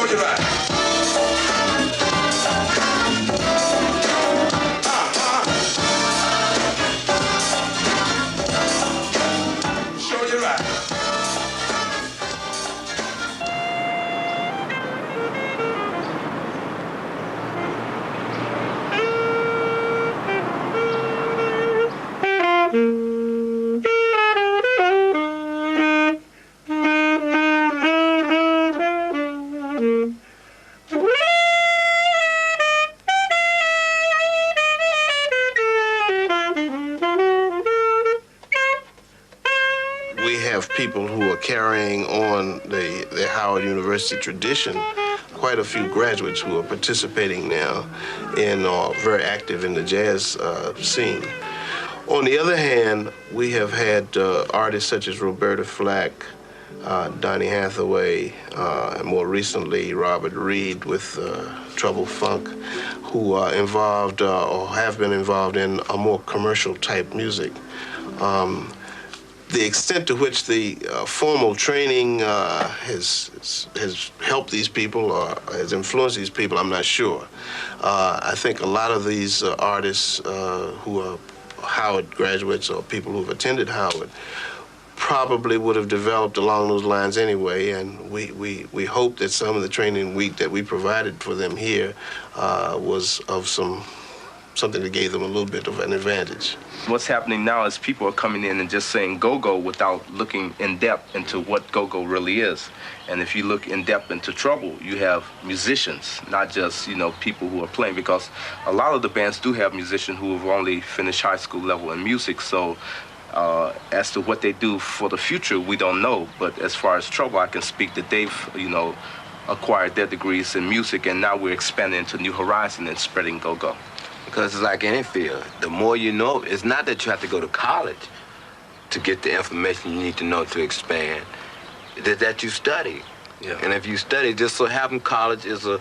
Show you right. Show you right. People who are carrying on the Howard University tradition, quite a few graduates who are participating now and are very active in the jazz scene. On the other hand, we have had artists such as Roberta Flack, Donny Hathaway, and more recently Robert Reed with Trouble Funk, who are involved or have been involved in a more commercial type music. The extent to which the formal training has helped these people or has influenced these people, I'm not sure. I think a lot of these artists who are Howard graduates or people who've attended Howard probably would have developed along those lines anyway, and we hope that some of the training week that we provided for them here was of something that gave them a little bit of an advantage. What's happening now is people are coming in and just saying go-go without looking in depth into what go-go really is. And if you look in depth into Trouble, you have musicians, not just, people who are playing, because a lot of the bands do have musicians who have only finished high school level in music. So as to what they do for the future, we don't know. But as far as Trouble, I can speak that they've, acquired their degrees in music, and now we're expanding into New Horizons and spreading go-go. Because it's like any field. The more you know, it's not that you have to go to college to get the information you need to know to expand. It's that you study. Yeah. And if you study, just so happen college is the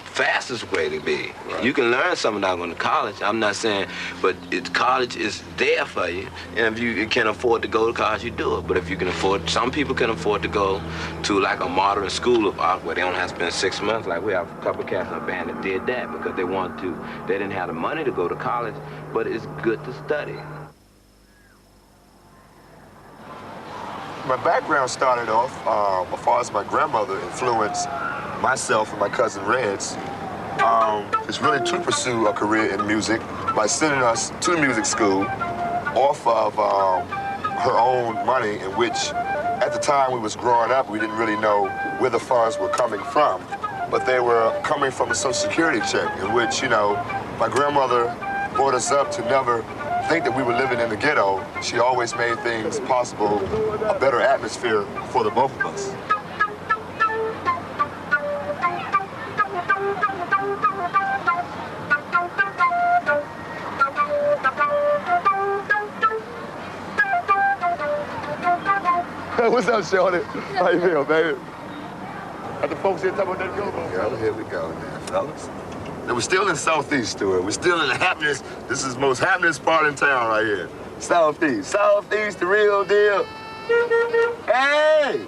fastest way to be. Right. You can learn something without going to college. I'm not saying, but college is there for you. And if you can afford to go to college, you do it. But if you can afford, some people can afford to go to like a modern school of art where they don't have to spend 6 months. Like we have a couple of cats in a band that did that because they wanted to. They didn't have the money to go to college, but it's good to study. My background started off, as far as my grandmother influenced myself and my cousin Reds, is really to pursue a career in music by sending us to music school off of her own money, in which at the time we was growing up, we didn't really know where the funds were coming from, but they were coming from a Social Security check, in which, my grandmother brought us up to never think that we were living in the ghetto. She always made things possible, a better atmosphere for the both of us. What's up, Shorty? How you feel, baby? Are the folks here talking about that go-go? Girl, here we go now, fellas. And we're still in Southeast, Stuart. We're still in the happiest, this is the most happiest part in town right here. Southeast. Southeast, the real deal. Hey!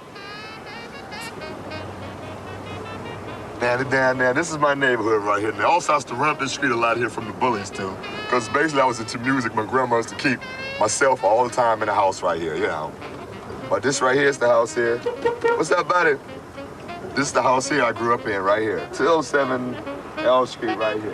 Now, this is my neighborhood right here. And they also used to run up this street a lot here from the bullies, too. Because basically I was into music. My grandma used to keep myself all the time in the house right here, But this right here is the house here. What's up, buddy? This is the house here I grew up in, right here. 207 L Street, right here,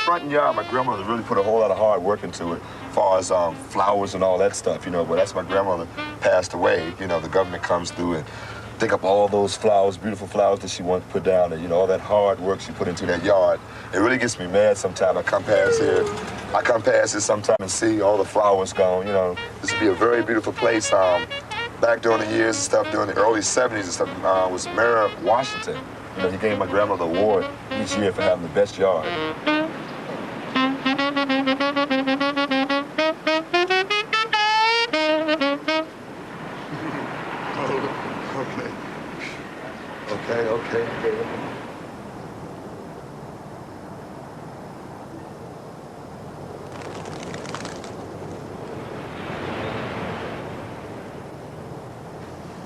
Front yard, my grandmother really put a whole lot of hard work into it, as far as flowers and all that stuff, But that's my grandmother passed away. The government comes through and think up all those flowers, beautiful flowers that she wanted to put down there, all that hard work she put into that yard. It really gets me mad sometimes. I come past here sometime and see all the flowers gone, This would be a very beautiful place. Back during the years and stuff, during the early 70s and stuff, was Mayor Washington. He gave my grandmother an award each year for having the best yard. Okay.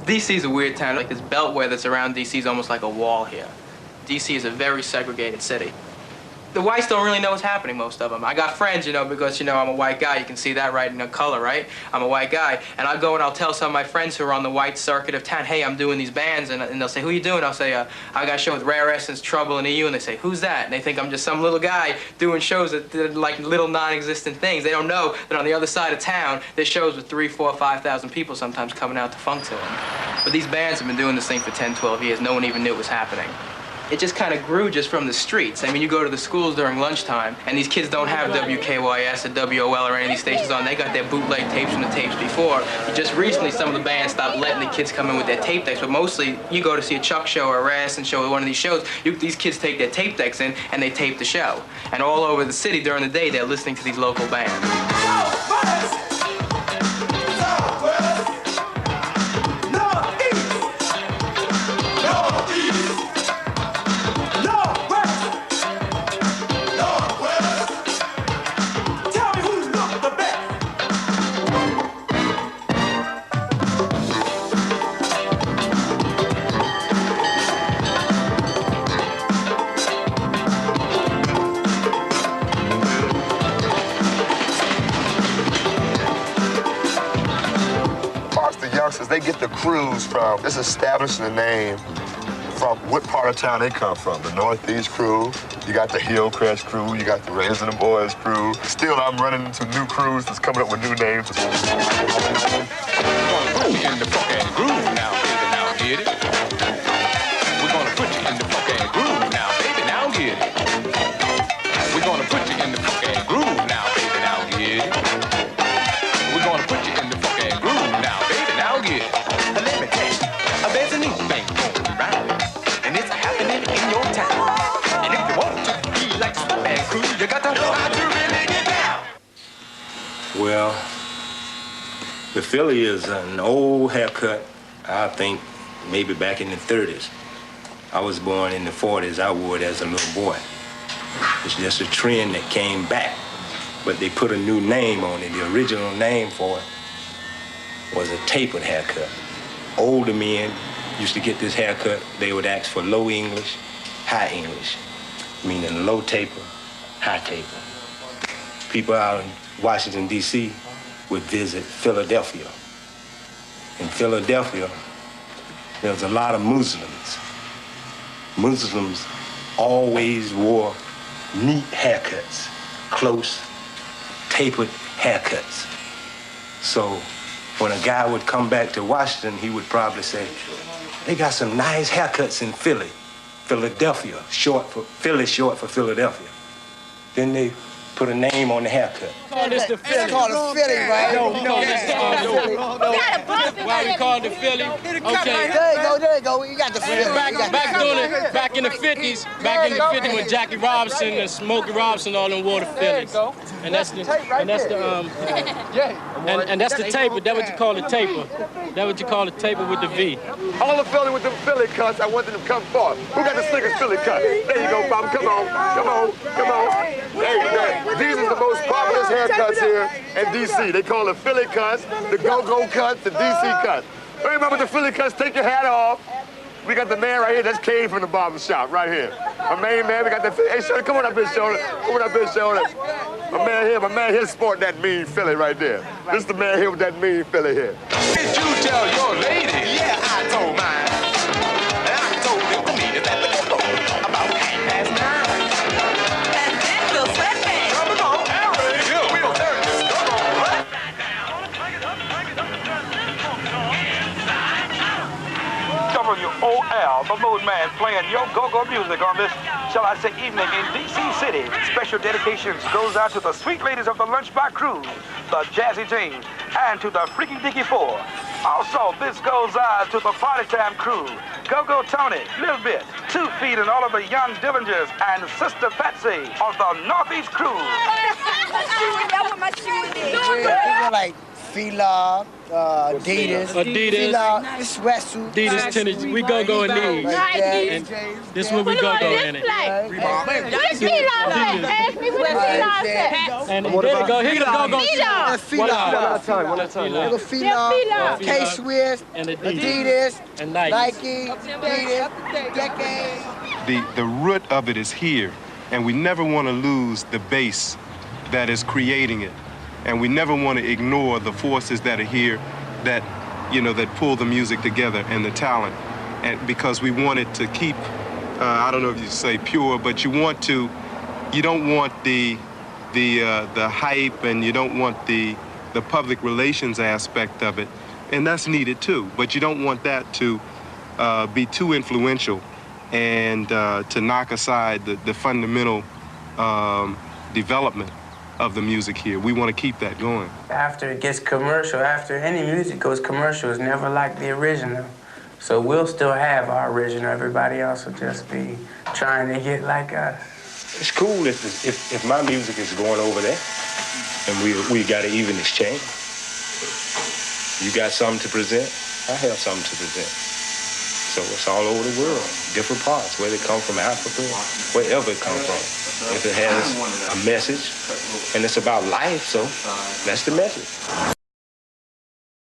D.C. is a weird town. Like this beltway that's around D.C. is almost like a wall here. D.C. is a very segregated city. The whites don't really know what's happening, most of them. I got friends, you know, because, you know, I'm a white guy. You can see that right in the color, right? I'm a white guy. And I'll go and I'll tell some of my friends who are on the white circuit of town, hey, I'm doing these bands. And they'll say, who you doing? I'll say, I got a show with Rare Essence, Trouble, and EU. And they say, who's that? And they think I'm just some little guy doing shows that like little non-existent things. They don't know that on the other side of town, there's shows with 3,000, 4,000, 5,000 people sometimes coming out to funk to them. But these bands have been doing this thing for 10, 12 years. No one even knew it was happening. It just kind of grew just from the streets. I mean, you go to the schools during lunchtime, and these kids don't have WKYS or WOL or any of these stations on. They got their bootleg tapes from the tapes before. Just recently, some of the bands stopped letting the kids come in with their tape decks, but mostly, you go to see a Chuck show or a Rare Essence show or one of these shows, these kids take their tape decks in, and they tape the show. And all over the city during the day, they're listening to these local bands. They get the crews from, it's establishing a name from what part of town they come from. The Northeast crew, you got the Hillcrest crew, you got the Raising the Boys crew. Still, I'm running into new crews that's coming up with new names. We're gonna put you in the fucking groove now, baby, now get it. We're gonna put you in the fucking groove now, baby, now get it. We're gonna put you in the fucking groove now, baby, now get it. We're gonna put you in the fucking groove now, baby, now get it. Let me tell you, there's a new thing going around, and it's happening in your town. And if you want to be like Superman crew, you got to know how to really get down. Well, the Philly is an old haircut, I think maybe back in the 30s. I was born in the 40s, I wore it as a little boy. It's just a trend that came back, but they put a new name on it. The original name for it was a tapered haircut. Older men used to get this haircut, they would ask for low English, high English, meaning low taper, high taper. People out in Washington, D.C. would visit Philadelphia. In Philadelphia, there's a lot of Muslims. Muslims always wore neat haircuts, close, tapered haircuts. So when a guy would come back to Washington, he would probably say, they got some nice haircuts in Philly. Philadelphia, Philly short for Philadelphia. Then they put a name on the haircut. Call this the Philly. It's called a Philly, right? No, why we call it the Philly? Okay. There you go. You got the Philly. Back in the 50s, when Jackie Robinson and Smokey Robinson all them wore the Phillies. And that's the taper. That's what you call the taper. That's what you call the taper with the V. All the Philly with them Philly cuts, I want them to come forth. Who got the slickest Philly cut? There you go, Bob. Come on. These are the most popular haircuts here in D.C. They call it Philly cuts, the go-go cuts, the D.C. cuts. Remember the Philly cuts, take your hat off. We got the man right here, that's Cade from the barber shop, right here. My main man, we got the, hey, Shorty, come on up here, Shorty. My man here sporting that mean Philly right there. This is the man here with that mean Philly here. Did you tell your lady? Yeah, I told mine. And I told him to meet us at the go-go about 9:30. And then we'll sweat it. Come on, yeah, we'll turn this go-go right. WOL, the Mood Man, playing your go-go music on this, shall I say, evening in D.C. City. Special dedications goes out to the sweet ladies of the Lunchbox Crew, the Jazzy James, and to the Freaky Dicky Four. Also, this goes out to the Party Time Crew, Go-Go Tony, Lil Bit, 2 Feet, and all of the young Dillingers, and Sister Patsy of the Northeast Crew. People like Fila, Adidas, Fila, sweatsuit, Adidas tennis. We go in these. And this one we go in it. What's Fila say? Ask me what Fila say. And here they go. Here they go. Fila. One at a time. Fila, K-Swiss, And Adidas, and Nike. Nike, Adidas, Decade. The root of it is here, and we never want to lose the base that is creating it, and we never want to ignore the forces that are here that, you know, that pull the music together and the talent, and because we want it to keep, I don't know if you say pure, but you don't want the hype, and you don't want the public relations aspect of it, and that's needed too, but you don't want that to be too influential and to knock aside the fundamental development of the music here. We want to keep that going. After it gets commercial, after any music goes commercial, it's never like the original. So we'll still have our original. Everybody else will just be trying to get like us. It's cool if my music is going over there and we got an even exchange. You got something to present, I have something to present. So it's all over the world, different parts, whether it come from Africa, wherever it comes from. If it has a message, and it's about life, so that's the message.